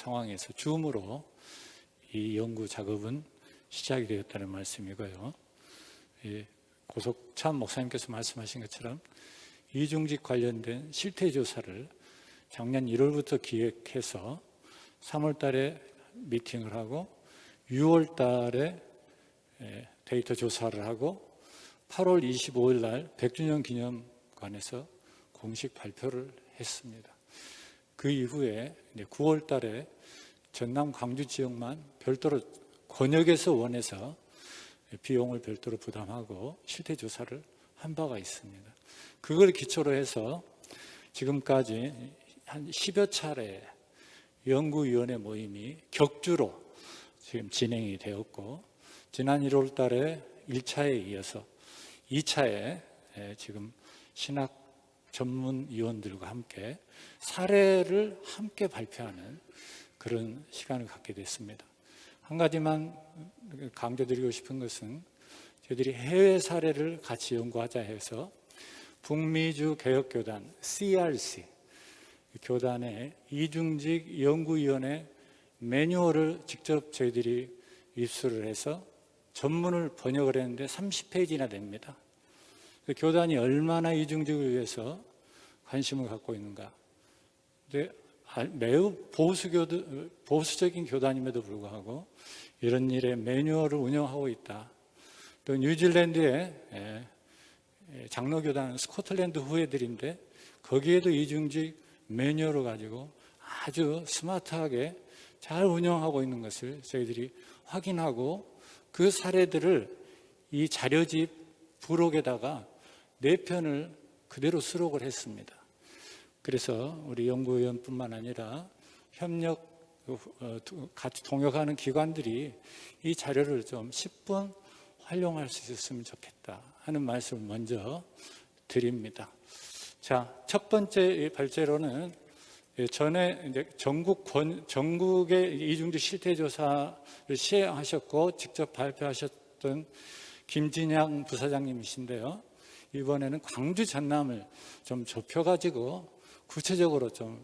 상황에서 줌으로 이 연구 작업은 시작이 되었다는 말씀이고요. 고석찬 목사님께서 말씀하신 것처럼 이중직 관련된 실태조사를 작년 1월부터 기획해서 3월 달에 미팅을 하고 6월 달에 데이터 조사를 하고 8월 25일 날 100주년 기념관에서 공식 발표를 했습니다. 그 이후에 9월 달에 전남 광주 지역만 별도로 권역에서 원해서 비용을 별도로 부담하고 실태조사를 한 바가 있습니다. 그걸 기초로 해서 지금까지 한 10여 차례 연구위원회 모임이 격주로 지금 진행이 되었고, 지난 1월 달에 1차에 이어서 2차에 지금 신학 전문위원들과 함께 사례를 함께 발표하는 그런 시간을 갖게 됐습니다. 한 가지만 강조드리고 싶은 것은 저희들이 해외 사례를 같이 연구하자 해서 북미주 개혁교단 CRC 교단의 이중직 연구위원회 매뉴얼을 직접 저희들이 입수를 해서 전문을 번역을 했는데 30페이지나 됩니다. 교단이 얼마나 이중직을 위해서 관심을 갖고 있는가. 근데 매우 보수적인 교단임에도 불구하고 이런 일에 매뉴얼을 운영하고 있다. 또 뉴질랜드의 장로교단은 스코틀랜드 후예들인데 거기에도 이중직 매뉴얼을 가지고 아주 스마트하게 잘 운영하고 있는 것을 저희들이 확인하고 그 사례들을 이 자료집 부록에다가 4편을 그대로 수록을 했습니다. 그래서 우리 연구위원뿐만 아니라 같이 동역하는 기관들이 이 자료를 좀 10분 활용할 수 있었으면 좋겠다 하는 말씀을 먼저 드립니다. 자, 첫 번째 발제로는 전에 이제 전국의 이중직 실태조사를 시행하셨고 직접 발표하셨던 김진양 부사장님이신데요. 이번에는 광주 전남을 좀 좁혀가지고 구체적으로 좀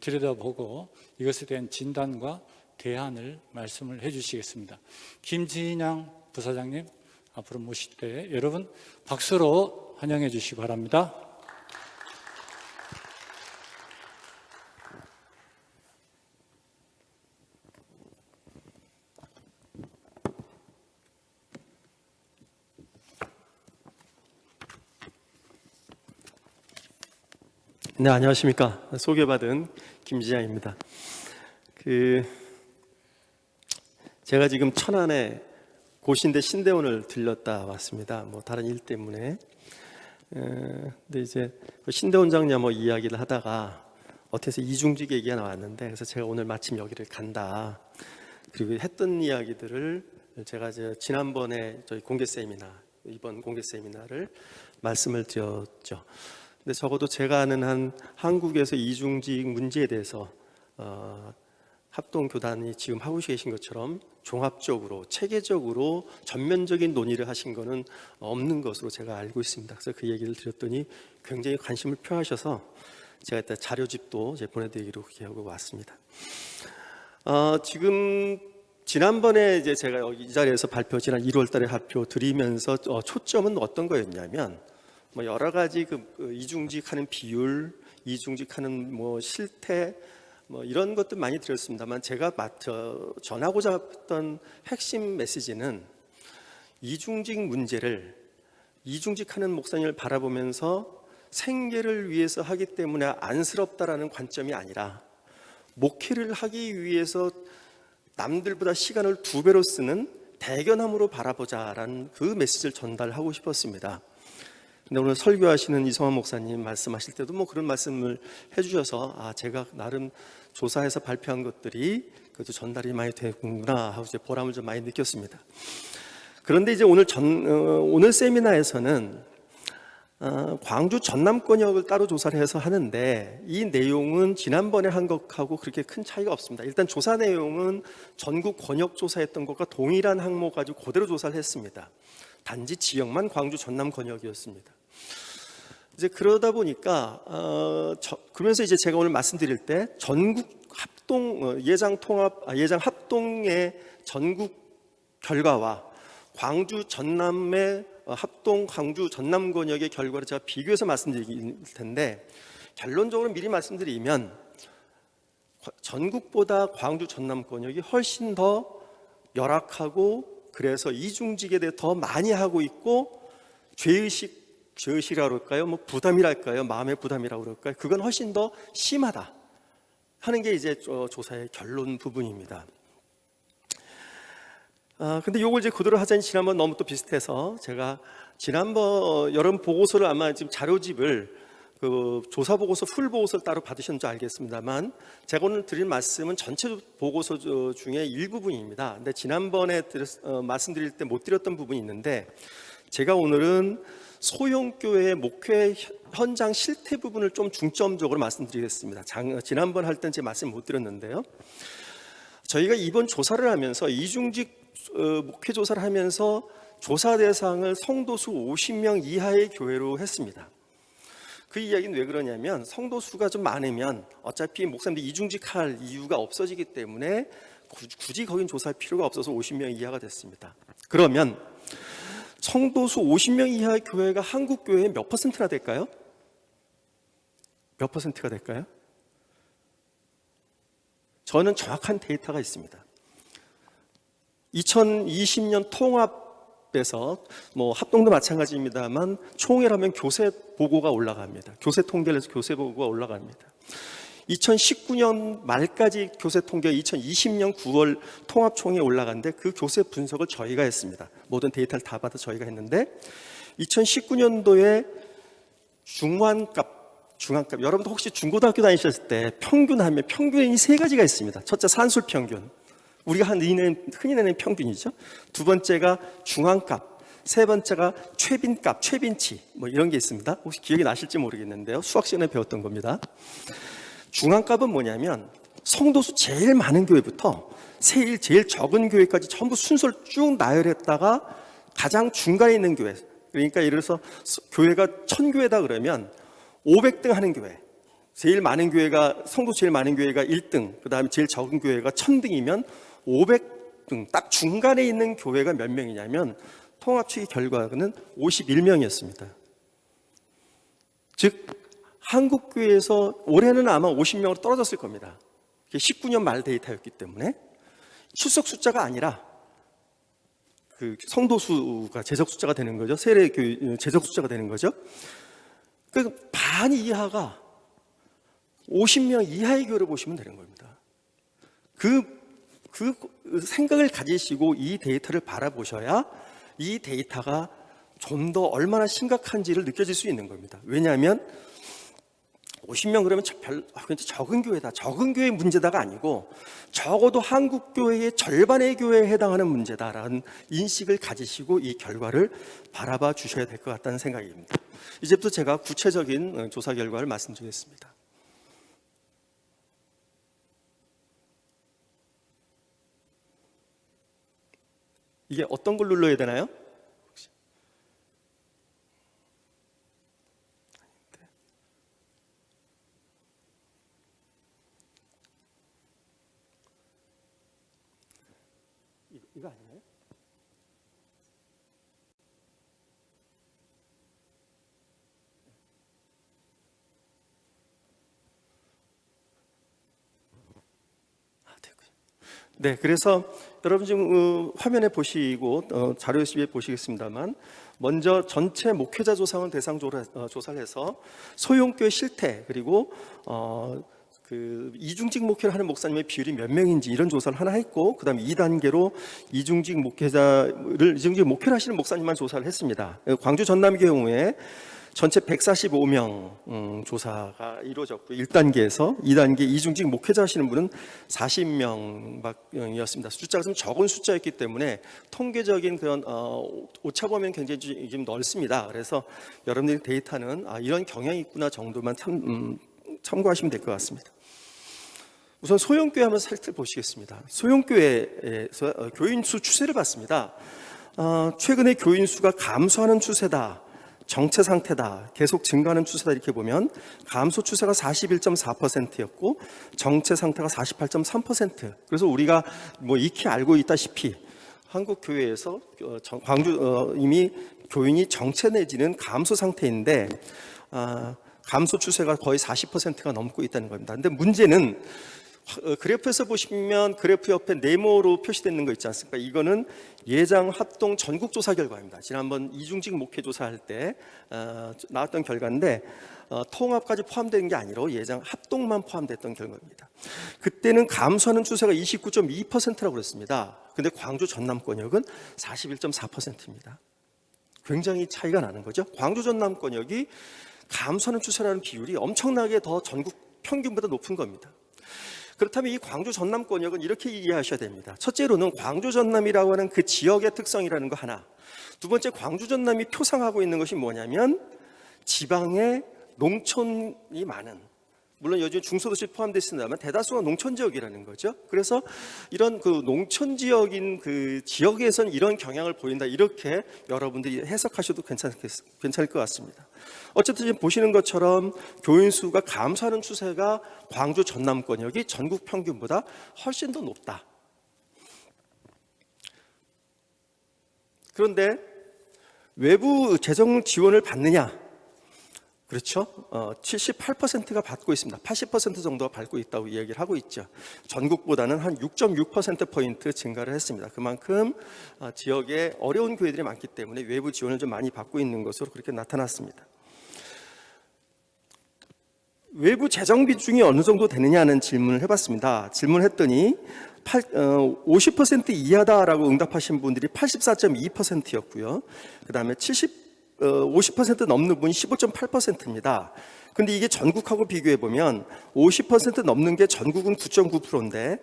들여다보고 이것에 대한 진단과 대안을 말씀을 해주시겠습니다. 김진양 부사장님 앞으로 모실 때 여러분 박수로 환영해 주시기 바랍니다. 네, 안녕하십니까. 소개받은 김지양입니다. 제가 지금 천안에 고신대 신대원을 들렸다 왔습니다. 뭐 다른 일 때문에. 근데 이제 신대원장님 이야기를 하다가 어떻게 해서 이중직 얘기가 나왔는데, 그래서 제가 오늘 마침 여기를 간다. 그리고 했던 이야기들을 제가 지난번에 저희 공개 세미나, 이번 공개 세미나를 말씀을 드렸죠. 근데 적어도 제가 아는 한 한국에서 이중직 문제에 대해서 합동교단이 지금 하고 계신 것처럼 종합적으로 체계적으로 전면적인 논의를 하신 거는 없는 것으로 제가 알고 있습니다. 그래서 그 얘기를 드렸더니 굉장히 관심을 표하셔서 제가 이따 자료집도 보내드리기로 하고 왔습니다. 지금 지난번에 이제 제가 여기 이 자리에서 지난 1월달에 발표 드리면서 초점은 어떤 거였냐면, 여러 가지 이중직하는 비율, 이중직하는 실태, 이런 것도 많이 드렸습니다만, 제가 전하고자 했던 핵심 메시지는 이중직 문제를 이중직하는 목사님을 바라보면서 생계를 위해서 하기 때문에 안쓰럽다라는 관점이 아니라 목회를 하기 위해서 남들보다 시간을 2배로 쓰는 대견함으로 바라보자라는 그 메시지를 전달하고 싶었습니다. 근데 오늘 설교하시는 이성환 목사님 말씀하실 때도 그런 말씀을 해주셔서 제가 나름 조사해서 발표한 것들이 그래도 전달이 많이 되는구나 하고 이제 보람을 좀 많이 느꼈습니다. 그런데 이제 오늘 세미나에서는 광주 전남권역을 따로 조사를 해서 하는데, 이 내용은 지난번에 한 것하고 그렇게 큰 차이가 없습니다. 일단 조사 내용은 전국 권역 조사했던 것과 동일한 항목 가지고 그대로 조사를 했습니다. 단지 지역만 광주 전남 권역이었습니다. 이제 그러다 보니까 그러면서 이제 제가 오늘 말씀드릴 때 전국 예장 합동의 전국 결과와 광주 전남의 합동 광주 전남 권역의 결과를 제가 비교해서 말씀드릴 텐데, 결론적으로 미리 말씀드리면 전국보다 광주 전남 권역이 훨씬 더 열악하고, 그래서 이중직에 대해 더 많이 하고 있고, 죄의식이라고 그럴까요? 뭐 부담이랄까요? 마음의 부담이라고 그럴까요? 그건 훨씬 더 심하다 하는 게 이제 조사의 결론 부분입니다. 근데 요걸 이제 그대로 하자니 지난번 너무 또 비슷해서, 제가 지난번 여러분 보고서를 아마 지금 자료집을 그 조사 보고서 풀 보고서를 따로 받으셨는지 알겠습니다만, 제가 오늘 드릴 말씀은 전체 보고서 중에 일부분입니다. 근데 지난번에 말씀드릴 때 못 드렸던 부분이 있는데, 제가 오늘은 소형교회의 목회 현장 실태 부분을 좀 중점적으로 말씀드리겠습니다. 지난번 할 땐 제 말씀 못 드렸는데요. 저희가 이번 조사를 하면서 이중직 목회 조사를 하면서 조사 대상을 성도수 50명 이하의 교회로 했습니다. 그 이야기는 왜 그러냐면, 성도수가 좀 많으면 어차피 목사님들이 이중직할 이유가 없어지기 때문에 굳이 거긴 조사할 필요가 없어서 50명 이하가 됐습니다. 그러면 성도수 50명 이하의 교회가 한국 교회의 몇 퍼센트나 될까요? 몇 퍼센트가 될까요? 저는 정확한 데이터가 있습니다. 2020년 통합에서 뭐 합동도 마찬가지입니다만 총회라면 교세 보고가 올라갑니다. 교세 통계를 해서 교세 보고가 올라갑니다. 2019년 말까지 교세 통계, 2020년 9월 통합총회에 올라갔는데 그 교세 분석을 저희가 했습니다. 모든 데이터를 다 받아 저희가 했는데, 2019년도에 중환값, 여러분도 혹시 중고등학교 다니셨을 때 평균하면 평균이 세 가지가 있습니다. 첫째 산술 평균, 우리가 흔히 내는 평균이죠. 두 번째가 중환값, 세 번째가 최빈값, 최빈치, 뭐 이런 게 있습니다. 혹시 기억이 나실지 모르겠는데요. 수학 시간에 배웠던 겁니다. 중환값은 뭐냐면 성도수 제일 많은 교회부터 제일 적은 교회까지 전부 순서를 쭉 나열했다가 가장 중간에 있는 교회, 그러니까 예를 들어서 교회가 1000교회다 그러면 500등 하는 교회, 제일 많은 교회가, 성도 제일 많은 교회가 1등, 그 다음에 제일 적은 교회가 1000등이면 500등, 딱 중간에 있는 교회가 몇 명이냐면 통합추기 결과는 51명이었습니다. 즉 한국교회에서 올해는 아마 50명으로 떨어졌을 겁니다. 19년 말 데이터였기 때문에 출석 숫자가 아니라 그 성도수가 제적 숫자가 되는 거죠. 세례 교회 제적 숫자가 되는 거죠. 그 반 이하가 50명 이하의 교회를 보시면 되는 겁니다. 그 생각을 가지시고 이 데이터를 바라보셔야 이 데이터가 좀 더 얼마나 심각한지를 느껴질 수 있는 겁니다. 왜냐하면 50명 그러면 적은 교회다, 적은 교회의 문제다가 아니고 적어도 한국 교회의 절반의 교회에 해당하는 문제다라는 인식을 가지시고 이 결과를 바라봐 주셔야 될 것 같다는 생각입니다. 이제부터 제가 구체적인 조사 결과를 말씀드리겠습니다. 이게 어떤 걸 눌러야 되나요? 이거 아니에요? 네, 그래서 여러분 지금 화면에 보시고 자료집에 보시겠습니다만, 먼저 전체 목회자 조사원 대상 조사를 해서 소형교회 실태, 그리고 그 이중직 목회를 하는 목사님의 비율이 몇 명인지 이런 조사를 하나 했고, 그다음에 2단계로 이중직 목회를 하시는 목사님만 조사를 했습니다. 광주 전남의 경우에 전체 145명 조사가 이루어졌고, 1단계에서 2단계 이중직 목회자 하시는 분은 40명이었습니다. 숫자가 좀 적은 숫자였기 때문에 통계적인 그런 오차범위는 굉장히 좀 넓습니다. 그래서 여러분들의 데이터는 이런 경향이 있구나 정도만 참고하시면 될 것 같습니다. 우선 소형교회 한번 살펴보시겠습니다. 소형교회에서 교인 수 추세를 봤습니다. 최근에 교인 수가 감소하는 추세다. 정체 상태다, 계속 증가하는 추세다 이렇게 보면 감소 추세가 41.4%였고 정체 상태가 48.3%. 그래서 우리가 뭐 익히 알고 있다시피 한국 교회에서 광주 이미 교인이 정체 내지는 감소 상태인데 감소 추세가 거의 40%가 넘고 있다는 겁니다. 근데 문제는 그래프에서 보시면 그래프 옆에 네모로 표시되는 거 있지 않습니까? 이거는 예장 합동 전국 조사 결과입니다. 지난번 이중직 목회 조사할 때 나왔던 결과인데 통합까지 포함되는 게 아니라 예장 합동만 포함됐던 결과입니다. 그때는 감소하는 추세가 29.2%라고 그랬습니다. 근데 광주 전남권역은 41.4%입니다. 굉장히 차이가 나는 거죠. 광주 전남권역이 감소하는 추세라는 비율이 엄청나게 더 전국 평균보다 높은 겁니다. 그렇다면 이 광주 전남권역은 이렇게 이해하셔야 됩니다. 첫째로는 광주 전남이라고 하는 그 지역의 특성이라는 거 하나, 두 번째 광주 전남이 표상하고 있는 것이 뭐냐면 지방에 농촌이 많은, 물론 요즘 중소도시 포함되어 있습니다만 대다수가 농촌 지역이라는 거죠. 그래서 이런 그 농촌 지역인 그 지역에선 이런 경향을 보인다, 이렇게 여러분들이 해석하셔도 괜찮을 것 같습니다. 어쨌든 지금 보시는 것처럼 교인 수가 감소하는 추세가 광주 전남권역이 전국 평균보다 훨씬 더 높다. 그런데 외부 재정 지원을 받느냐? 그렇죠. 78%가 받고 있습니다. 80% 정도가 받고 있다고 이야기를 하고 있죠. 전국보다는 한 6.6%포인트 증가를 했습니다. 그만큼 지역에 어려운 교회들이 많기 때문에 외부 지원을 좀 많이 받고 있는 것으로 그렇게 나타났습니다. 외부 재정 비중이 어느 정도 되느냐는 질문을 해봤습니다. 질문했더니 50% 이하다라고 응답하신 분들이 84.2%였고요. 그 다음에 50% 넘는 분이 15.8%입니다. 근데 이게 전국하고 비교해 보면 50% 넘는 게 전국은 9.9%인데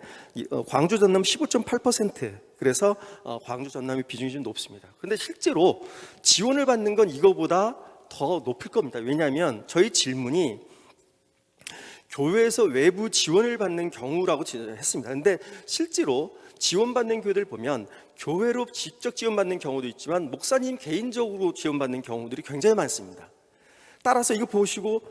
광주 전남 15.8%. 그래서 광주 전남의 비중이 좀 높습니다. 근데 실제로 지원을 받는 건 이거보다 더 높을 겁니다. 왜냐하면 저희 질문이 교회에서 외부 지원을 받는 경우라고 했습니다. 근데 실제로 지원받는 교회들 보면 교회로 직접 지원받는 경우도 있지만 목사님 개인적으로 지원받는 경우들이 굉장히 많습니다. 따라서 이거 보시고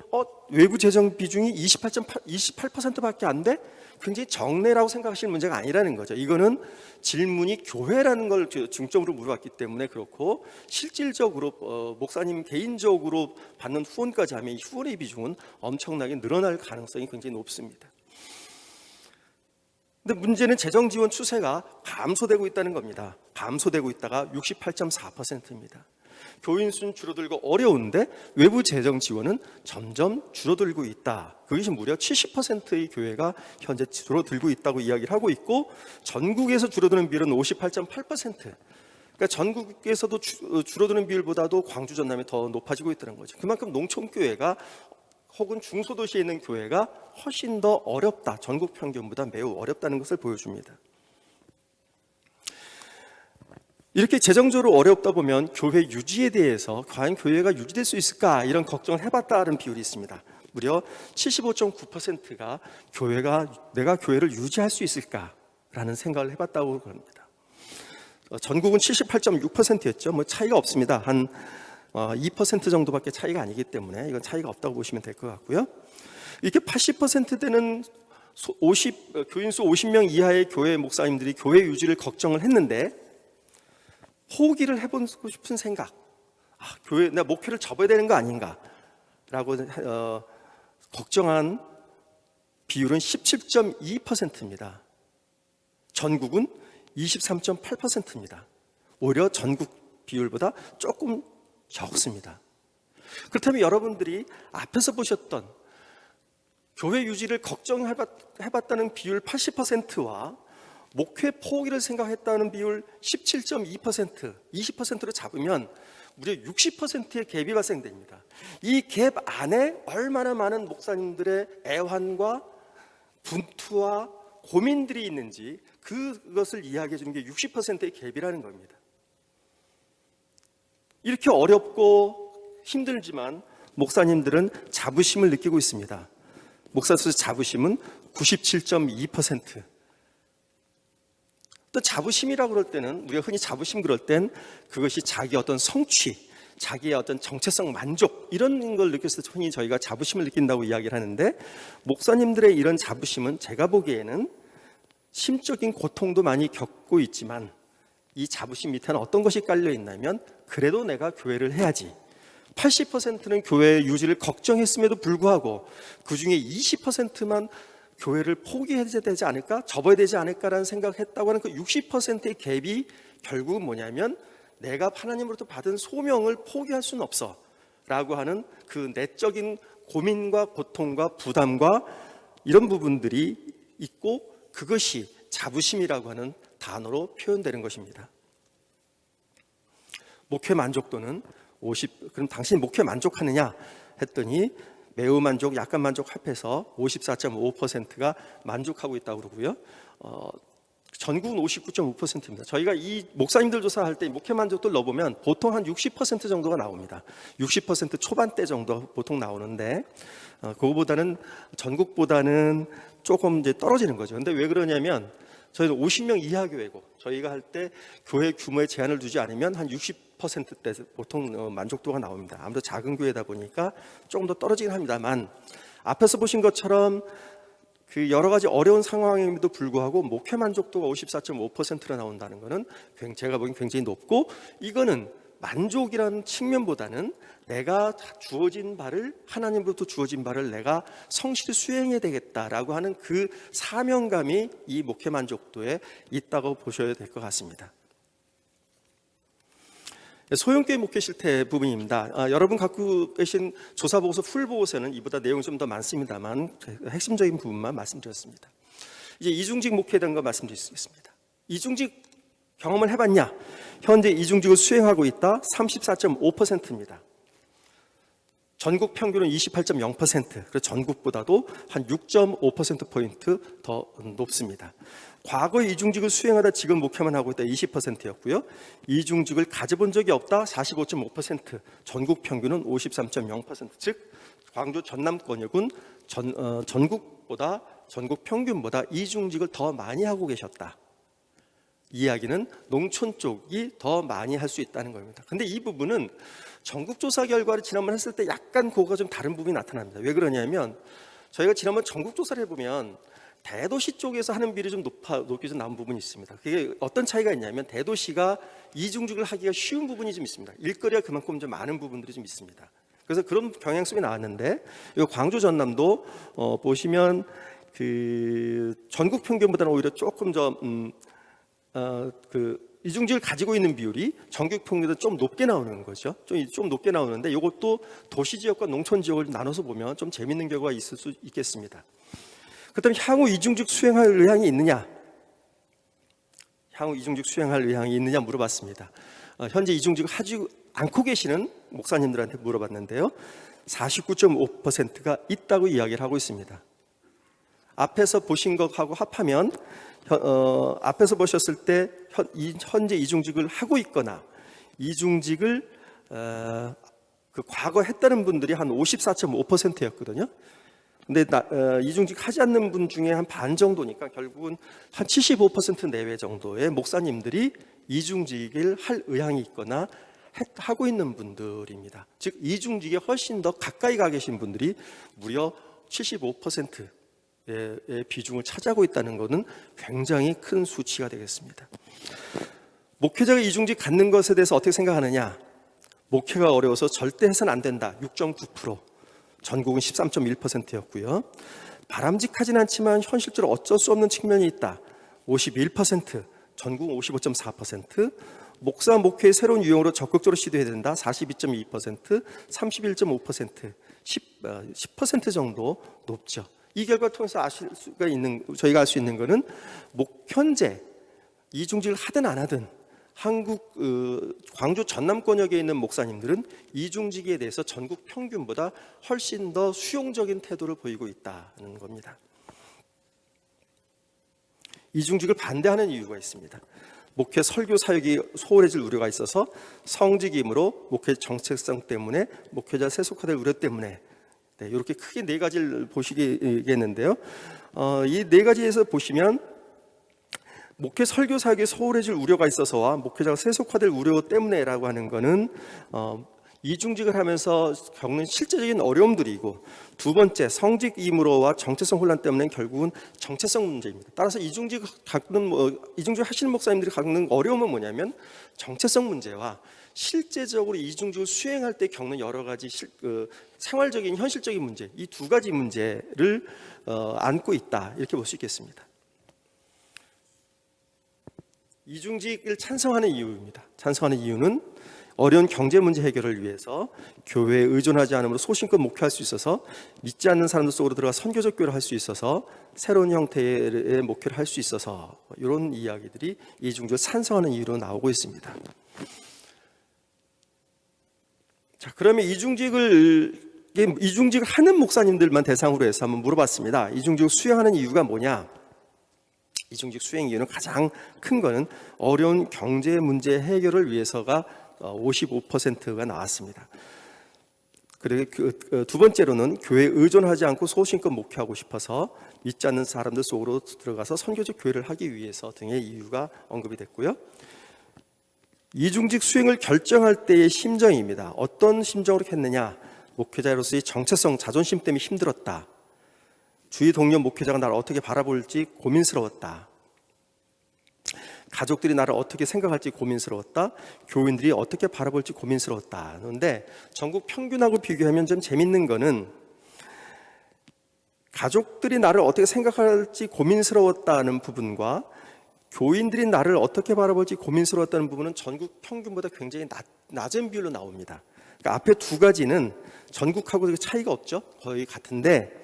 외부 재정 비중이 28%밖에 안 돼? 굉장히 적네라고 생각하시는 문제가 아니라는 거죠. 이거는 질문이 교회라는 걸 중점으로 물어봤기 때문에 그렇고, 실질적으로 목사님 개인적으로 받는 후원까지 하면 이 후원의 비중은 엄청나게 늘어날 가능성이 굉장히 높습니다. 근데 문제는 재정 지원 추세가 감소되고 있다는 겁니다. 감소되고 있다가 68.4%입니다. 교인 수는 줄어들고 어려운데 외부 재정 지원은 점점 줄어들고 있다. 그것이 무려 70%의 교회가 현재 줄어들고 있다고 이야기를 하고 있고, 전국에서 줄어드는 비율은 58.8%. 그러니까 전국에서도 줄어드는 비율보다도 광주 전남이 더 높아지고 있다는 거죠. 그만큼 농촌 교회가 혹은 중소도시에 있는 교회가 훨씬 더 어렵다, 전국 평균보다 매우 어렵다는 것을 보여줍니다. 이렇게 재정적으로 어렵다 보면 교회 유지에 대해서 과연 교회가 유지될 수 있을까, 이런 걱정을 해봤다는 비율이 있습니다. 무려 75.9%가 내가 교회를 유지할 수 있을까라는 생각을 해봤다고 합니다. 전국은 78.6%였죠. 뭐 차이가 없습니다. 한 2% 정도밖에 차이가 아니기 때문에 이건 차이가 없다고 보시면 될 것 같고요. 이렇게 80%되는 교인 수 50명 이하의 교회 목사님들이 교회 유지를 걱정을 했는데, 포기를 해보고 싶은 생각, 교회 내가 목표를 접어야 되는 거 아닌가라고 걱정한 비율은 17.2%입니다. 전국은 23.8%입니다. 오히려 전국 비율보다 조금 적습니다. 그렇다면 여러분들이 앞에서 보셨던 교회 유지를 걱정해봤다는 비율 80%와 목회 포기를 생각했다는 비율 17.2%, 20%로 잡으면 무려 60%의 갭이 발생됩니다. 이 갭 안에 얼마나 많은 목사님들의 애환과 분투와 고민들이 있는지 그것을 이야기해 주는 게 60%의 갭이라는 겁니다. 이렇게 어렵고 힘들지만 목사님들은 자부심을 느끼고 있습니다. 목사로서의 자부심은 97.2%. 또 자부심이라고 그럴 때는, 우리가 흔히 자부심 그럴 땐 그것이 자기 어떤 성취, 자기의 어떤 정체성 만족 이런 걸 느꼈을 때 흔히 저희가 자부심을 느낀다고 이야기를 하는데, 목사님들의 이런 자부심은 제가 보기에는 심적인 고통도 많이 겪고 있지만 이 자부심 밑에는 어떤 것이 깔려 있냐면, 그래도 내가 교회를 해야지. 80%는 교회 유지를 걱정했음에도 불구하고 그 중에 20%만 교회를 포기해야 되지 않을까, 접어야 되지 않을까라는 생각을 했다고 하는 그 60%의 갭이 결국은 뭐냐면, 내가 하나님으로부터 받은 소명을 포기할 수는 없어 라고 하는 그 내적인 고민과 고통과 부담과 이런 부분들이 있고, 그것이 자부심이라고 하는 단어로 표현되는 것입니다. 목회 만족도는 50, 그럼 당신이 목회 만족하느냐 했더니 매우 만족, 약간 만족 합해서 54.5%가 만족하고 있다고 그러고요. 전국은 59.5%입니다. 저희가 이 목사님들 조사할 때 목회 만족도를 넣어보면 보통 한 60% 정도가 나옵니다. 60% 초반대 정도 보통 나오는데, 그거보다는 전국보다는 조금 이제 떨어지는 거죠. 근데 왜 그러냐면, 저희는 50명 이하 교회고, 저희가 할 때 교회 규모에 제한을 두지 않으면 한 60%대 보통 만족도가 나옵니다. 아무래도 작은 교회다 보니까 조금 더 떨어지긴 합니다만, 앞에서 보신 것처럼 그 여러 가지 어려운 상황임에도 불구하고 목회 만족도가 54.5%나 나온다는 것은 제가 보기엔 굉장히 높고, 이거는 만족이라는 측면보다는 내가 주어진 바를, 하나님으로부터 주어진 바를 내가 성실히 수행해야 되겠다라고 하는 그 사명감이 이 목회 만족도에 있다고 보셔야 될 것 같습니다. 소형교회 목회 실태 부분입니다. 여러분 갖고 계신 조사 보고서 풀 보고서는 이보다 내용이 좀 더 많습니다만 핵심적인 부분만 말씀드렸습니다. 이제 이중직 목회에 대한 거 말씀드리겠습니다. 이중직 경험을 해봤냐? 현재 이중직을 수행하고 있다. 34.5%입니다. 전국 평균은 28.0%, 그래서 전국보다도 한 6.5%포인트 더 높습니다. 과거에 이중직을 수행하다 지금 목회만 하고 있다 20%였고요. 이중직을 가져본 적이 없다 45.5%, 전국 평균은 53.0%, 즉 광주 전남 권역은 전국 평균보다 이중직을 더 많이 하고 계셨다. 이야기는 농촌 쪽이 더 많이 할 수 있다는 겁니다. 근데 이 부분은 전국조사 결과를 지난번 했을 때 약간 그거가 좀 다른 부분이 나타납니다. 왜 그러냐면, 저희가 지난번 전국조사를 해보면 대도시 쪽에서 하는 비율이 좀 높게 좀 나온 부분이 있습니다. 그게 어떤 차이가 있냐면, 대도시가 이중직을 하기가 쉬운 부분이 좀 있습니다. 일거리가 그만큼 좀 많은 부분들이 좀 있습니다. 그래서 그런 경향성이 나왔는데, 이 광주 전남도 보시면 그 전국 평균보다는 오히려 조금 더 이중직을 가지고 있는 비율이 전국 평균보다 좀 높게 나오는 거죠. 좀 높게 나오는데, 이것도 도시 지역과 농촌 지역을 나눠서 보면 좀 재밌는 결과가 있을 수 있겠습니다. 그렇다면 향후 이중직 수행할 의향이 있느냐? 향후 이중직 수행할 의향이 있느냐 물어봤습니다. 현재 이중직을 하지 않고 계시는 목사님들한테 물어봤는데요. 49.5%가 있다고 이야기를 하고 있습니다. 앞에서 보신 것하고 합하면 앞에서 보셨을 때 현재 이중직을 하고 있거나 이중직을 과거 했다는 분들이 한 54.5%였거든요. 근데 이중직 하지 않는 분 중에 한 반 정도니까 결국은 한 75% 내외 정도의 목사님들이 이중직을 할 의향이 있거나 하고 있는 분들입니다. 즉 이중직에 훨씬 더 가까이 가 계신 분들이 무려 75%의 비중을 차지하고 있다는 것은 굉장히 큰 수치가 되겠습니다. 목회자가 이중직 갖는 것에 대해서 어떻게 생각하느냐? 목회가 어려워서 절대 해서는 안 된다. 6.9%, 전국은 13.1%였고요. 바람직하진 않지만 현실적으로 어쩔 수 없는 측면이 있다. 51%, 전국은 55.4%, 목사 목회의 새로운 유형으로 적극적으로 시도해야 된다. 42.2%, 31.5%, 10% 정도 높죠. 이 결과를 통해서 저희가 알 수 있는 것은 현재 이중직을 하든 안 하든 한국 광주 전남권역에 있는 목사님들은 이중직에 대해서 전국 평균보다 훨씬 더 수용적인 태도를 보이고 있다는 겁니다. 이중직을 반대하는 이유가 있습니다. 목회 설교 사역이 소홀해질 우려가 있어서, 성직이므로 목회 정체성 때문에, 목회자 세속화될 우려 때문에, 이렇게 크게 네 가지를 보시겠는데요. 이 네 가지에서 보시면 목회 설교 사역이 소홀해질 우려가 있어서와 목회자가 세속화될 우려 때문에라고 하는 것은 이중직을 하면서 겪는 실제적인 어려움들이고, 두 번째 성직 임무로와 정체성 혼란 때문에 결국은 정체성 문제입니다. 따라서 이중직 하시는 목사님들이 겪는 어려움은 뭐냐면 정체성 문제와 실제적으로 이중직을 수행할 때 겪는 여러 가지 생활적인 현실적인 문제, 이 두 가지 문제를 안고 있다, 이렇게 볼 수 있겠습니다. 이중직을 찬성하는 이유입니다. 찬성하는 이유는 어려운 경제 문제 해결을 위해서 교회에 의존하지 않으므로 소신껏 목회할 수 있어서, 믿지 않는 사람들 속으로 들어가 선교적 교회를 할 수 있어서, 새로운 형태의 목회를 할 수 있어서, 이런 이야기들이 이중직을 찬성하는 이유로 나오고 있습니다. 자, 그러면 이중직을 하는 목사님들만 대상으로 해서 한번 물어봤습니다. 이중직을 수행하는 이유가 뭐냐? 이중직 수행 이유는 가장 큰 거는 어려운 경제 문제 해결을 위해서가 55%가 나왔습니다. 그리고 두 번째로는 교회에 의존하지 않고 소신껏 목회하고 싶어서, 믿지 않는 사람들 속으로 들어가서 선교적 교회를 하기 위해서 등의 이유가 언급이 됐고요. 이중직 수행을 결정할 때의 심정입니다. 어떤 심정으로 했느냐? 목회자로서의 정체성, 자존심 때문에 힘들었다. 주위 동료 목회자가 나를 어떻게 바라볼지 고민스러웠다. 가족들이 나를 어떻게 생각할지 고민스러웠다. 교인들이 어떻게 바라볼지 고민스러웠다. 그런데 전국 평균하고 비교하면 좀 재밌는 거는, 가족들이 나를 어떻게 생각할지 고민스러웠다는 부분과 교인들이 나를 어떻게 바라볼지 고민스러웠다는 부분은 전국 평균보다 굉장히 낮은 비율로 나옵니다. 그러니까 앞에 두 가지는 전국하고 차이가 없죠. 거의 같은데,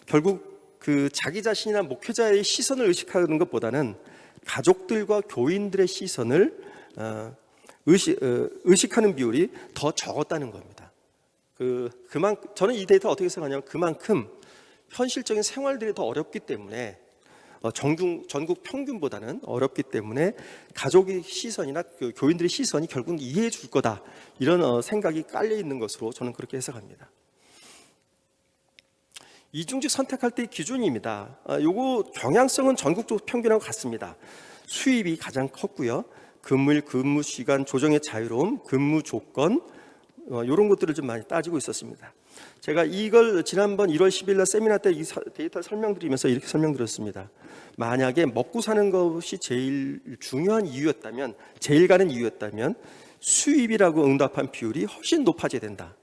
결국 그 자기 자신이나 목회자의 시선을 의식하는 것보다는 가족들과 교인들의 시선을 의식하는 비율이 더 적었다는 겁니다. 저는 이 데이터 어떻게 생각하냐면, 그만큼 현실적인 생활들이 더 어렵기 때문에, 전국 평균보다는 어렵기 때문에 가족의 시선이나 교인들의 시선이 결국은 이해해 줄 거다, 이런 생각이 깔려 있는 것으로 저는 그렇게 해석합니다. 이중직 선택할 때의 기준입니다. 요거 경향성은 전국적 평균하고 같습니다. 수입이 가장 컸고요. 근무일, 근무 시간 조정의 자유로움, 근무 조건, 이런 것들을 좀 많이 따지고 있었습니다. 제가 이걸 지난번 1월 10일 날 세미나 때 이 데이터를 설명드리면서 이렇게 설명드렸습니다. 만약에 먹고 사는 것이 제일 중요한 이유였다면, 제일 가는 이유였다면 수입이라고 응답한 비율이 훨씬 높아져야 된다.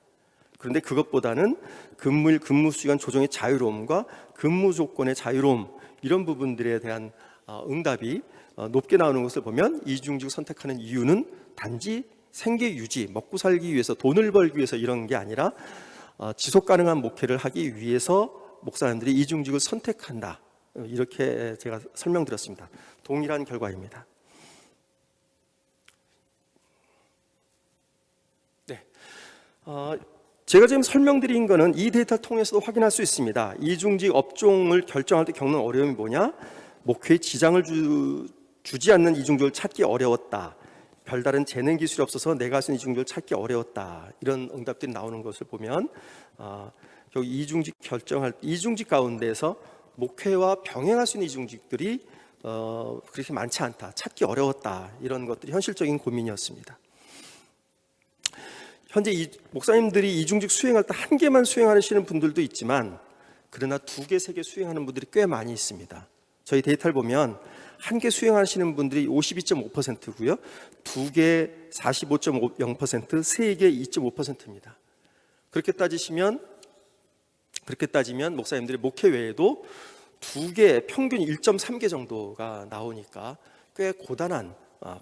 그런데 그것보다는 근무일, 근무 시간 조정의 자유로움과 근무 조건의 자유로움, 이런 부분들에 대한 응답이 높게 나오는 것을 보면, 이중직을 선택하는 이유는 단지 생계 유지, 먹고 살기 위해서, 돈을 벌기 위해서 이런 게 아니라 지속 가능한 목회를 하기 위해서 목사님들이 이중직을 선택한다, 이렇게 제가 설명드렸습니다. 동일한 결과입니다. 네. 제가 지금 설명드린 거는 이 데이터를 통해서도 확인할 수 있습니다. 이중직 업종을 결정할 때 겪는 어려움이 뭐냐? 목회에 지장을 주지 않는 이중직을 찾기 어려웠다. 별다른 재능 기술이 없어서 내가 할 수 있는 이중직을 찾기 어려웠다. 이런 응답들이 나오는 것을 보면, 여기 이중직 가운데서 목회와 병행할 수 있는 이중직들이 그렇게 많지 않다, 찾기 어려웠다, 이런 것들이 현실적인 고민이었습니다. 현재 목사님들이 이중직 수행할 때 한 개만 수행하시는 분들도 있지만, 그러나 두 개, 세 개 수행하는 분들이 꽤 많이 있습니다. 저희 데이터를 보면 한 개 수행하시는 분들이 52.5%고요. 두 개 45.0%, 세 개 2.5%입니다. 그렇게 따지면 목사님들이 목회 외에도 두 개, 평균 1.3개 정도가 나오니까 꽤 고단한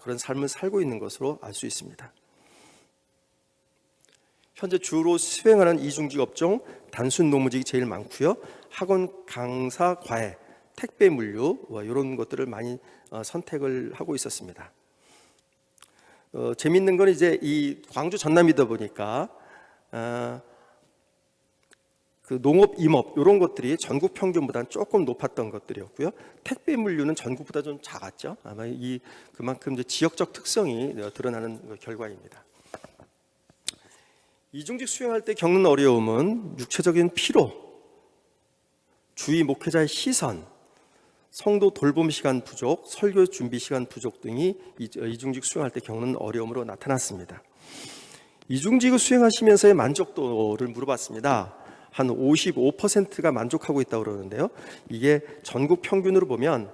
그런 삶을 살고 있는 것으로 알 수 있습니다. 현재 주로 수행하는 이중직 업종, 단순 노무직이 제일 많고요. 학원 강사, 과외, 택배 물류, 이런 것들을 많이 선택을 하고 있었습니다. 재밌는 건 이제 이 광주 전남이다 보니까 그 농업, 임업 이런 것들이 전국 평균보다는 조금 높았던 것들이었고요. 택배 물류는 전국보다 좀 작았죠. 아마 그만큼 이제 지역적 특성이 드러나는 결과입니다. 이중직 수행할 때 겪는 어려움은 육체적인 피로, 주위 목회자의 시선, 성도 돌봄 시간 부족, 설교 준비 시간 부족 등이 이중직 수행할 때 겪는 어려움으로 나타났습니다. 이중직을 수행하시면서의 만족도를 물어봤습니다. 한 55%가 만족하고 있다고 그러는데요. 이게 전국 평균으로 보면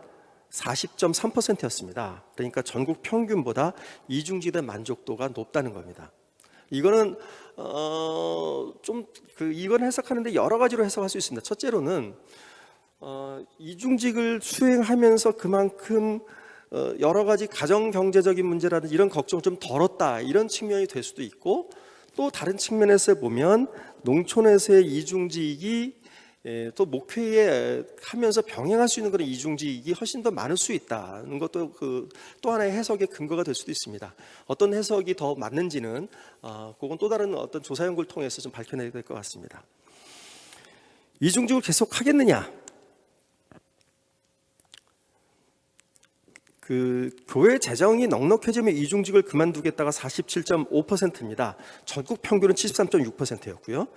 40.3%였습니다. 그러니까 전국 평균보다 이중직에 대한 만족도가 높다는 겁니다. 이거는 이건 해석하는데 여러 가지로 해석할 수 있습니다. 첫째로는 이중직을 수행하면서 그만큼 여러 가지 가정 경제적인 문제라든지 이런 걱정 좀 덜었다, 이런 측면이 될 수도 있고, 또 다른 측면에서 보면 농촌에서의 이중직이 또 목회에 하면서 병행할 수 있는 그런 이중직이 훨씬 더 많을 수 있다는 것도 또 하나의 해석의 근거가 될 수도 있습니다. 어떤 해석이 더 맞는지는 그건 또 다른 어떤 조사 연구를 통해서 좀 밝혀내야 될 것 같습니다. 이중직을 계속 하겠느냐? 교회 재정이 넉넉해지면 이중직을 그만두겠다가 47.5%입니다. 전국 평균은 73.6%였고요.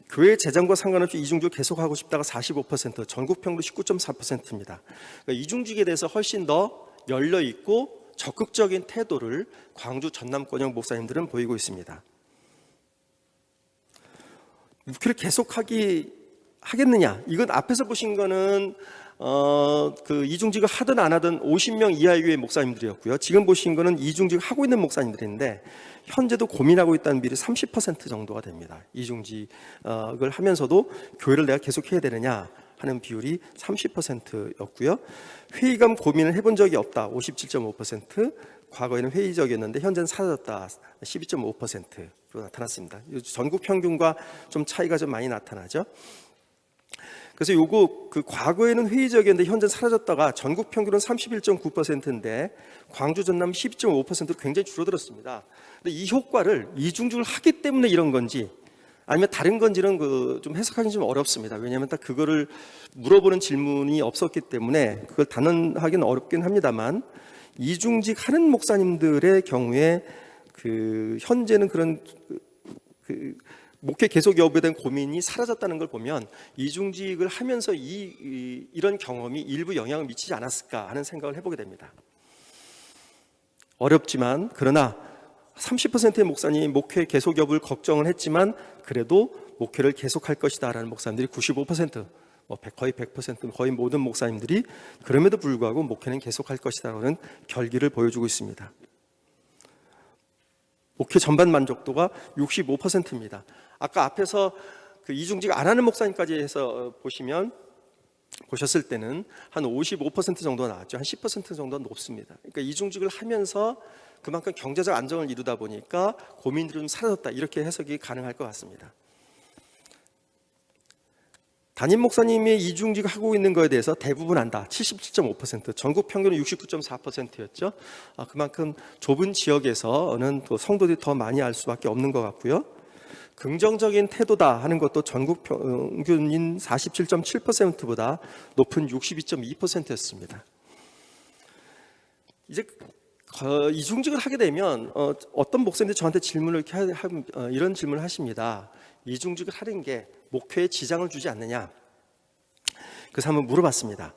교회 재정과 상관없이 이중직을 계속하고 싶다가 45%, 전국 평균 19.4%입니다. 그러니까 이중직에 대해서 훨씬 더 열려있고 적극적인 태도를 광주 전남권역 목사님들은 보이고 있습니다. 목회를 하겠느냐? 이건 앞에서 보신 거는 이중직을 하든 안 하든 50명 이하의 교회 목사님들이었고요. 지금 보신 거는 이중직을 하고 있는 목사님들인데 현재도 고민하고 있다는 비율이 30% 정도가 됩니다. 이중직을 하면서도 교회를 내가 계속 해야 되느냐 하는 비율이 30%였고요. 회의감 고민을 해본 적이 없다, 57.5%. 과거에는 회의적이었는데 현재는 사라졌다, 12.5%로 나타났습니다. 전국 평균과 좀 차이가 좀 많이 나타나죠. 그래서 과거에는 회의적이었는데 현재 사라졌다가 전국 평균은 31.9%인데 광주 전남 12.5%로 굉장히 줄어들었습니다. 근데 이 효과를 이중직을 하기 때문에 이런 건지 아니면 다른 건지는 좀 해석하기 좀 어렵습니다. 왜냐하면 딱 그거를 물어보는 질문이 없었기 때문에 그걸 단언하기는 어렵긴 합니다만, 이중직 하는 목사님들의 경우에 현재는 그런 목회 계속 여부에 대한 고민이 사라졌다는 걸 보면 이중직을 하면서 이런 경험이 일부 영향을 미치지 않았을까 하는 생각을 해보게 됩니다. 어렵지만, 그러나 30%의 목사님이 목회 계속 여부를 걱정을 했지만 그래도 목회를 계속할 것이다 라는 목사님들이 95%, 거의 100%, 거의 모든 목사님들이 그럼에도 불구하고 목회는 계속할 것이다 라는 결기를 보여주고 있습니다. 목회 전반 만족도가 65%입니다. 아까 앞에서 이중직 안 하는 목사님까지 해서 보셨을 때는 한 55% 정도 나왔죠. 한 10% 정도 높습니다. 그러니까 이중직을 하면서 그만큼 경제적 안정을 이루다 보니까 고민들이 좀 사라졌다, 이렇게 해석이 가능할 것 같습니다. 담임 목사님이 이중직 하고 있는 거에 대해서 대부분 안다, 77.5%, 전국 평균은 69.4%였죠. 그만큼 좁은 지역에서는 또 성도들이 더 많이 알 수밖에 없는 것 같고요. 긍정적인 태도다 하는 것도 전국 평균인 47.7%보다 높은 62.2%였습니다. 이제 이중직을 하게 되면 어떤 목사님들이 저한테 이런 질문을 하십니다. 이중직을 하는 게 목회에 지장을 주지 않느냐? 그래서 한번 물어봤습니다.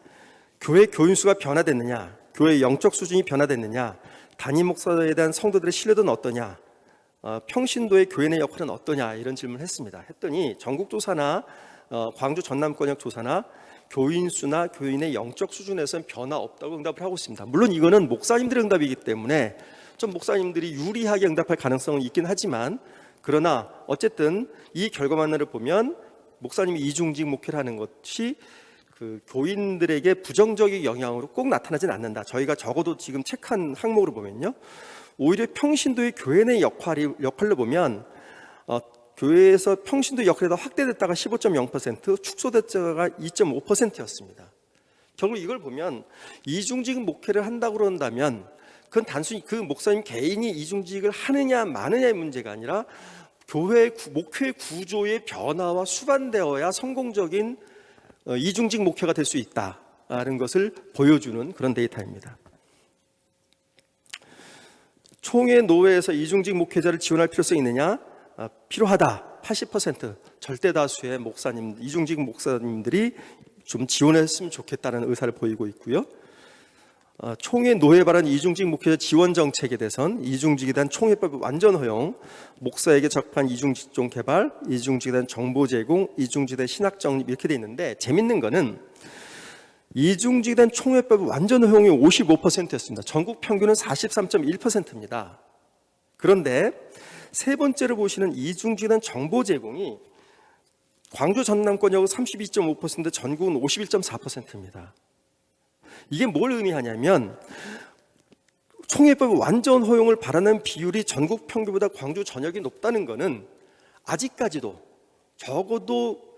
교회 교인 수가 변화됐느냐? 교회의 영적 수준이 변화됐느냐? 담임 목사에 대한 성도들의 신뢰도는 어떠냐? 평신도의 교회 내 역할은 어떠냐? 이런 질문을 했더니 전국조사나 광주 전남권역 조사나 교인 수나 교인의 영적 수준에서는 변화 없다고 응답을 하고 있습니다. 물론 이거는 목사님들의 응답이기 때문에 좀 목사님들이 유리하게 응답할 가능성은 있긴 하지만, 그러나 어쨌든 이 결과만을 보면 목사님이 이중직 목회를 하는 것이 교인들에게 부정적인 영향으로 꼭 나타나지는 않는다. 저희가 적어도 지금 책한 항목으로 보면요, 오히려 평신도의 교회 내 역할로 보면 교회에서 평신도 역할이 더 확대됐다가 15.0%, 축소됐다가 2.5%였습니다. 결국 이걸 보면 이중직 목회를 한다고 그런다면 그건 단순히 그 목사님 개인이 이중직을 하느냐 마느냐의 문제가 아니라 교회 목회 구조의 변화와 수반되어야 성공적인 이중직 목회가 될 수 있다는 것을 보여주는 그런 데이터입니다. 총회 노회에서 이중직 목회자를 지원할 필요성이 있느냐? 필요하다. 80%, 절대 다수의 이중직 목사님들이 좀 지원했으면 좋겠다는 의사를 보이고 있고요. 총회 노회 발언 이중직 목회자 지원 정책에 대해선 이중직에 대한 총회법 완전 허용, 목사에게 적합한 이중직종 개발, 이중직에 대한 정보 제공, 이중직에 대한 신학 정립 이렇게 돼 있는데 재밌는 거는 이중직에 대한 총회법 완전 허용이 55%였습니다. 전국 평균은 43.1%입니다. 그런데 세 번째로 보시는 이중직에 대한 정보 제공이 광주 전남권역은 32.5%, 전국은 51.4%입니다. 이게 뭘 의미하냐면 총회법 완전 허용을 바라는 비율이 전국 평균보다 광주 전역이 높다는 것은 아직까지도 적어도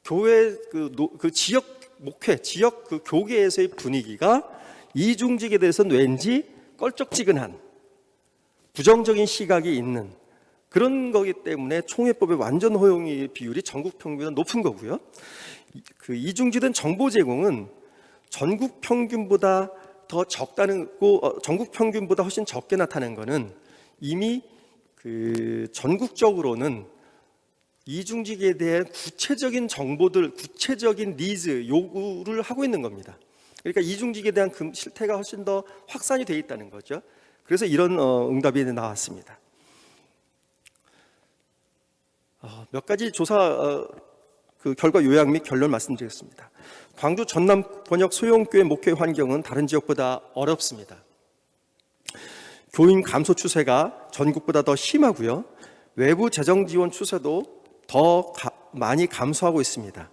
교회 그 지역 목회, 지역 그 교계에서의 분위기가 이중직에 대해서는 왠지 껄쩍지근한 부정적인 시각이 있는 그런 거기 때문에 총회법의 완전 허용의 비율이 전국 평균보다 높은 거고요. 그 이중직된 정보 제공은 전국 평균보다 더 적다는 거, 전국 평균보다 훨씬 적게 나타낸 거는 이미 그 전국적으로는 이중직에 대한 구체적인 정보들, 구체적인 니즈, 요구를 하고 있는 겁니다. 그러니까 이중직에 대한 실태가 훨씬 더 확산이 되어 있다는 거죠. 그래서 이런 응답이 나왔습니다. 몇 가지 조사 그 결과 요약 및 결론 말씀드리겠습니다. 광주 전남 권역 소형교회 목회 환경은 다른 지역보다 어렵습니다. 교인 감소 추세가 전국보다 더 심하고요. 외부 재정 지원 추세도 더 많이 감소하고 있습니다.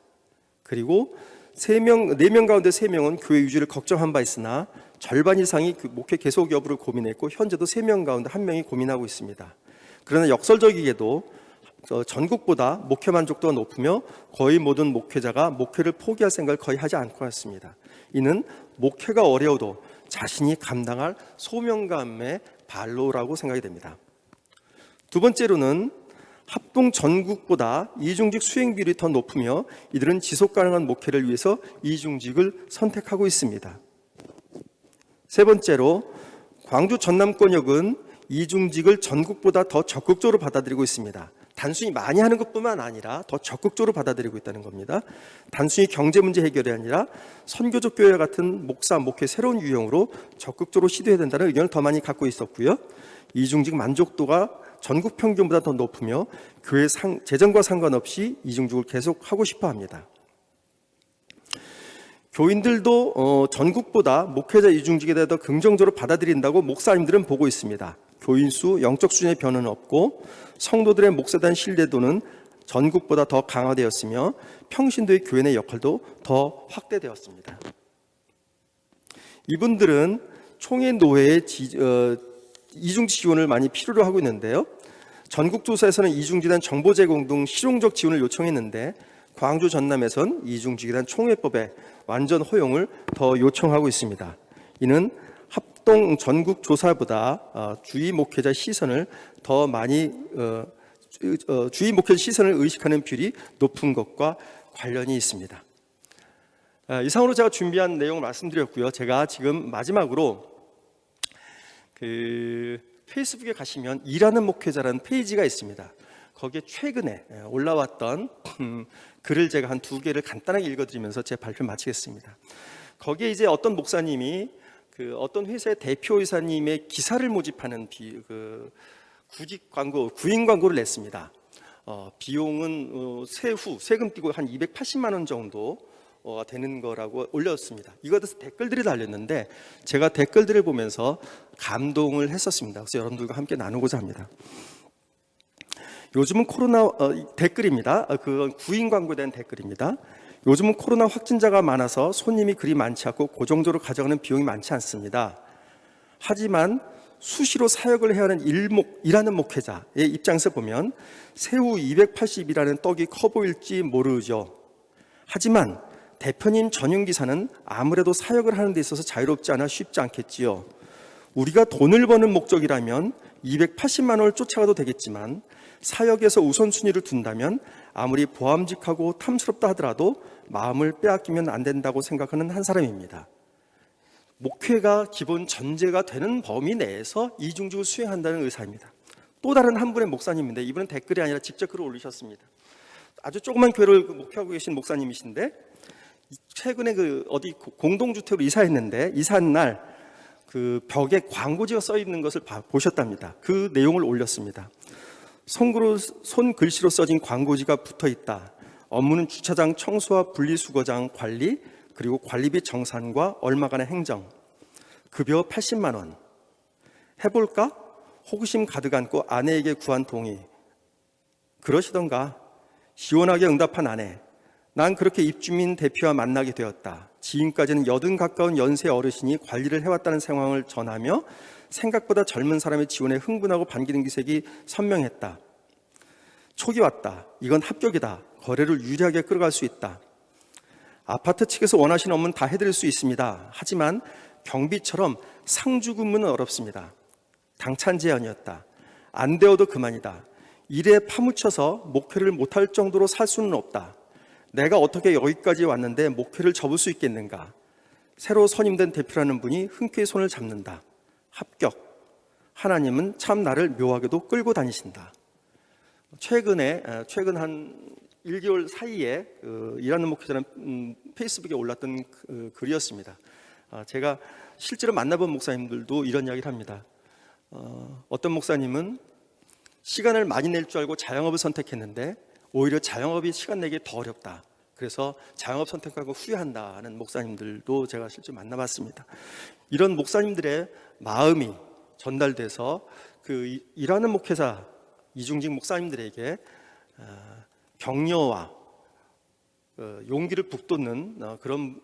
그리고 4명 가운데 3명은 교회 유지를 걱정한 바 있으나 절반 이상이 그 목회 계속 여부를 고민했고 현재도 3명 가운데 1명이 고민하고 있습니다. 그러나 역설적이게도 전국보다 목회 만족도가 높으며 거의 모든 목회자가 목회를 포기할 생각을 거의 하지 않고 있습니다. 이는 목회가 어려워도 자신이 감당할 소명감의 발로라고 생각이 됩니다. 두 번째로는 합동 전국보다 이중직 수행 비율이 더 높으며 이들은 지속 가능한 목회를 위해서 이중직을 선택하고 있습니다. 세 번째로 광주 전남권역은 이중직을 전국보다 더 적극적으로 받아들이고 있습니다. 단순히 많이 하는 것뿐만 아니라 더 적극적으로 받아들이고 있다는 겁니다. 단순히 경제 문제 해결이 아니라 선교적 교회 같은 목사, 목회 새로운 유형으로 적극적으로 시도해야 된다는 의견을 더 많이 갖고 있었고요. 이중직 만족도가 전국 평균보다 더 높으며 교회 재정과 상관없이 이중직을 계속 하고 싶어 합니다. 교인들도 전국보다 목회자 이중직에 대해 더 긍정적으로 받아들인다고 목사님들은 보고 있습니다. 교인 수, 영적 수준의 변화는 없고 성도들의 목사에 대한 신뢰도는 전국보다 더 강화되었으며 평신도의 교회 내 역할도 더 확대되었습니다. 이분들은 총회 노회의 이중직 지원을 많이 필요로 하고 있는데요. 전국조사에서는 이중직에 대한 정보 제공 등 실용적 지원을 요청했는데 광주 전남에선 이중직에 대한 총회법의 완전 허용을 더 요청하고 있습니다. 이는 합동 전국 조사보다 주의 목회자 시선을 더 많이 주의 목회자 시선을 의식하는 비율이 높은 것과 관련이 있습니다. 이상으로 제가 준비한 내용을 말씀드렸고요. 제가 지금 마지막으로 페이스북에 가시면 일하는 목회자라는 페이지가 있습니다. 거기에 최근에 올라왔던 글을 제가 한 2개를 간단하게 읽어드리면서 제 발표 마치겠습니다. 거기에 이제 어떤 목사님이 어떤 회사의 대표이사님의 기사를 모집하는 구직 광고, 구인 광고를 냈습니다. 비용은 세금 떼고 한 280만 원 정도 되는 거라고 올렸습니다. 이거에 대해서 댓글들이 달렸는데 제가 댓글들을 보면서 감동을 했었습니다. 그래서 여러분들과 함께 나누고자 합니다. 요즘은 코로나 댓글입니다. 그건 구인 광고에 대한 댓글입니다. 요즘은 코로나 확진자가 많아서 손님이 그리 많지 않고 고정적으로 가져가는 비용이 많지 않습니다. 하지만 수시로 사역을 해야 하는 일하는 목회자의 입장에서 보면 새우 280이라는 떡이 커 보일지 모르죠. 하지만 대표님 전용 기사는 아무래도 사역을 하는 데 있어서 자유롭지 않아 쉽지 않겠지요. 우리가 돈을 버는 목적이라면 280만 원을 쫓아가도 되겠지만 사역에서 우선순위를 둔다면 아무리 보암직하고 탐스럽다 하더라도 마음을 빼앗기면 안 된다고 생각하는 한 사람입니다. 목회가 기본 전제가 되는 범위 내에서 이중직을 수행한다는 의사입니다. 또 다른 한 분의 목사님인데 이분은 댓글이 아니라 직접 글을 올리셨습니다. 아주 조그만 교회를 목회하고 계신 목사님이신데 최근에 어디 공동주택으로 이사했는데 이사한 날 그 벽에 광고지가 써 있는 것을 보셨답니다. 그 내용을 올렸습니다. 손글씨로 써진 광고지가 붙어 있다. 업무는 주차장 청소와 분리수거장 관리, 그리고 관리비 정산과 얼마간의 행정. 급여 80만 원. 해볼까? 호기심 가득 안고 아내에게 구한 동의. 그러시던가. 시원하게 응답한 아내. 난 그렇게 입주민 대표와 만나게 되었다. 지금까지는 80 가까운 연세 어르신이 관리를 해왔다는 상황을 전하며 생각보다 젊은 사람의 지원에 흥분하고 반기는 기색이 선명했다. 촉이 왔다. 이건 합격이다. 거래를 유리하게 끌어갈 수 있다. 아파트 측에서 원하시는 업무는 다 해드릴 수 있습니다. 하지만 경비처럼 상주 근무는 어렵습니다. 당찬 제안이었다. 안 되어도 그만이다. 일에 파묻혀서 목표를 못할 정도로 살 수는 없다. 내가 어떻게 여기까지 왔는데 목표를 접을 수 있겠는가? 새로 선임된 대표라는 분이 흔쾌히 손을 잡는다. 합격. 하나님은 참 나를 묘하게도 끌고 다니신다. 최근 한 1개월 사이에 일하는 목회자는 페이스북에 올랐던 글이었습니다. 제가 실제로 만나본 목사님들도 이런 이야기를 합니다. 어떤 목사님은 시간을 많이 낼 줄 알고 자영업을 선택했는데 오히려 자영업이 시간 내기 더 어렵다. 그래서 자영업 선택하고 후회한다는 목사님들도 제가 실제 만나봤습니다. 이런 목사님들의 마음이 전달돼서 그 일하는 목회자, 이중직 목사님들에게 격려와 용기를 북돋는 그런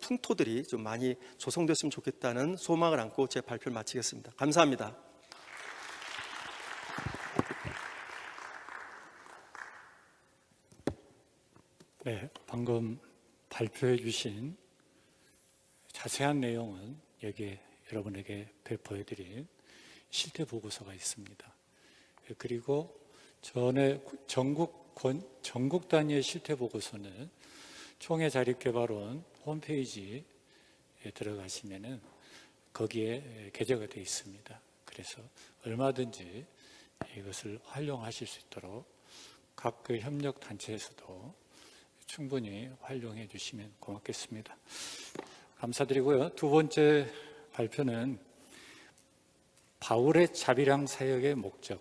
풍토들이 좀 많이 조성됐으면 좋겠다는 소망을 안고 제 발표를 마치겠습니다. 감사합니다. 네, 방금 발표해 주신 자세한 내용은 여기에 여러분에게 배포해 드린 실태 보고서가 있습니다. 그리고 전에 전국 단위의 실태 보고서는 총회 자립개발원 홈페이지에 들어가시면은 거기에 게재가 되어 있습니다. 그래서 얼마든지 이것을 활용하실 수 있도록 각 그 협력 단체에서도 충분히 활용해 주시면 고맙겠습니다. 감사드리고요. 두 번째 발표는 바울의 자비랑 사역의 목적,